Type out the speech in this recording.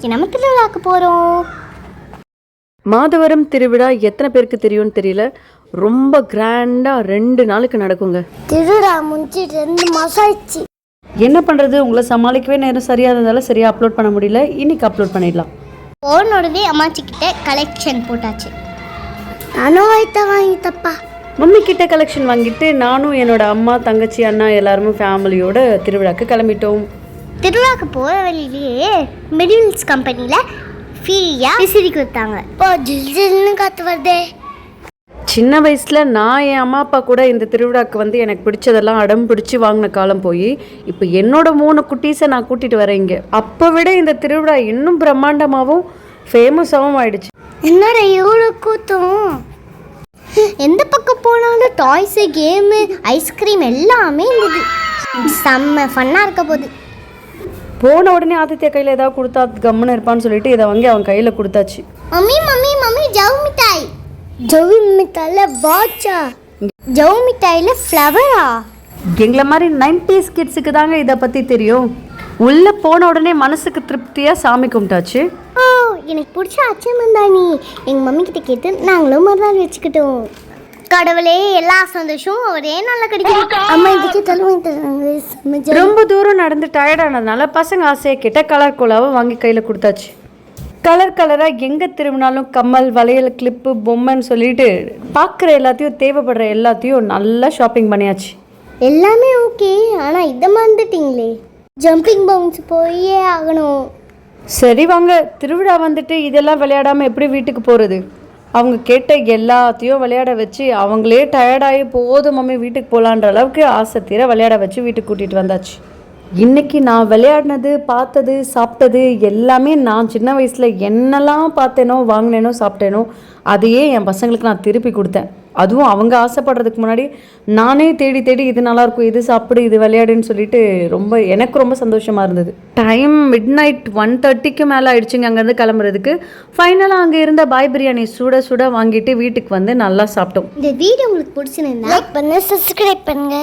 இன்னைக்கு நம்ம திருவிழாக்கு போகிறோம். மாதவரம் திருவிழா எத்தனை பேருக்கு தெரியும்னு தெரியல. ரொம்ப கிராண்டாக 2 நாளுக்கு நடக்குங்க. திருவிழா முடிஞ்சு 2 மாதம் ஆயிடுச்சு. என்ன பண்ணுறது, உங்களை சமாளிக்கவே நேரம் சரியானதால சரியாக அப்லோட் பண்ண முடியல. இன்னைக்கு அப்லோட் பண்ணிடலாம். போனோடவே அம்மாச்சிக்கிட்ட கலெக்ஷன் போட்டாச்சு. நானும் வாங்கிட்டப்பா. மம்மி கிட்ட கலெக்ஷன் வாங்கிட்டு நானும் என்னோட அம்மா தங்கச்சி அண்ணா எல்லாருமே ஃபேமிலியோட திருவிழாக்கு கிளம்பிட்டோம். திருவிழாக்கு போகிற வழியிலேயே மிடில்ஸ் கம்பெனியில் ஃப்ரீயாக விசிறி கொடுத்தாங்க. இப்போ ஜில்னு காற்று வருதே. சின்ன வயசில் நான் என் அம்மா அப்பா கூட இந்த திருவிழாக்கு வந்து எனக்கு பிடிச்சதெல்லாம் அடம் பிடிச்சி வாங்கின காலம் போய் இப்போ என்னோட 3 குட்டீஸை நான் கூட்டிகிட்டு வரேன் இங்கே. அப்போ விட இந்த திருவிழா இன்னும் பிரம்மாண்டமாகவும் ஃபேமஸாகவும் ஆயிடுச்சு. என்னோட எவ்வளோ கூட்டம்! எந்த பக்கம் போனாலும் டாய்ஸு, கேமு, ஐஸ்கிரீம் எல்லாமே இருந்தது. செம்ம ஃபன்னாக இருக்க போகுது. போன உடனே ஆதித்யா கையில் ஏதாவது கொடுத்தா கம்முன்னு இருப்பான்னு சொல்லிட்டு இதை வாங்கி அவன் கையில் கொடுத்தாச்சு. மம்மி மம்மி மம்மி ஜவு மிட்டாய். ஜவு மிட்டாயில் வாட்சா? ஜவு மிட்டாயில் ஃப்ளவரா? எங்களை மாதிரி 90s கிட்ஸுக்கு தாங்க இதை பற்றி தெரியும். உள்ளே போன உடனே மனசுக்கு திருப்தியாக சாமி கும்பிட்டாச்சு. ஓ, எனக்கு பிடிச்ச அச்சமன் தான். நீ எங்கள் மம்மி கிட்ட கேட்டு நாங்களும் மறுநாள் வச்சுக்கிட்டோம். கடவுளே, எல்லா சந்தோஷமும் ஒரே நாளில் கிடைக்கும். அம்மா இதுக்கு தருவாங்க. ரொம்ப தூரம் நடந்து டயர்டானதுனால பசங்க ஆசையை கிட்ட கலர் கோலாவை வாங்கி கையில் கொடுத்தாச்சு. கலர் கலராக எங்கே திரும்பினாலும் கம்மல், வளையல், கிளிப்பு, பொம்மைன்னு சொல்லிட்டு பார்க்குற எல்லாத்தையும் தேவைப்படுற எல்லாத்தையும் நல்லா ஷாப்பிங் பண்ணியாச்சு. எல்லாமே ஓகே, ஆனால் இதை மறந்துட்டீங்களே, ஜம்பிங் பவுன்ஸ் போயே ஆகணும். சரி வாங்க, திருவிழா வந்துட்டு இதெல்லாம் விளையாடாமல் எப்படி வீட்டுக்கு போகிறது? அவங்க கேட்ட எல்லாத்தையும் விளையாட வச்சு அவங்களே டயர்டாகி போதும் மம்மி வீட்டுக்கு போகலான்ற அளவுக்கு ஆசை தீர விளையாட வச்சு வீட்டுக்கு கூட்டிகிட்டு வந்தாச்சு. இன்றைக்கி நான் விளையாடினது, பார்த்தது, சாப்பிட்டது எல்லாமே நான் சின்ன வயசில் என்னெல்லாம் பார்த்தேனோ, வாங்கினேனோ, சாப்பிட்டேனோ அதையே என் பசங்களுக்கு நான் திருப்பி கொடுத்தேன். அதுவும் அவங்க ஆசைப்படுறதுக்கு முன்னாடி நானே தேடி தேடி இது நல்லாயிருக்கும், இது சாப்பிடு, இது விளையாடுன்னு சொல்லிட்டு எனக்கு ரொம்ப சந்தோஷமாக இருந்தது. டைம் மிட்நைட் 1:30க்கு மேலே ஆயிடுச்சுங்க அங்கேருந்து கிளம்புறதுக்கு. ஃபைனலாக அங்கே இருந்த பாய் பிரியாணி சுட சுட வாங்கிட்டு வீட்டுக்கு வந்து நல்லா சாப்பிட்டோம். இந்த வீடியோ உங்களுக்கு பிடிச்சிருந்தா லைக் பண்ணுங்க, சப்ஸ்கிரைப் பண்ணுங்க.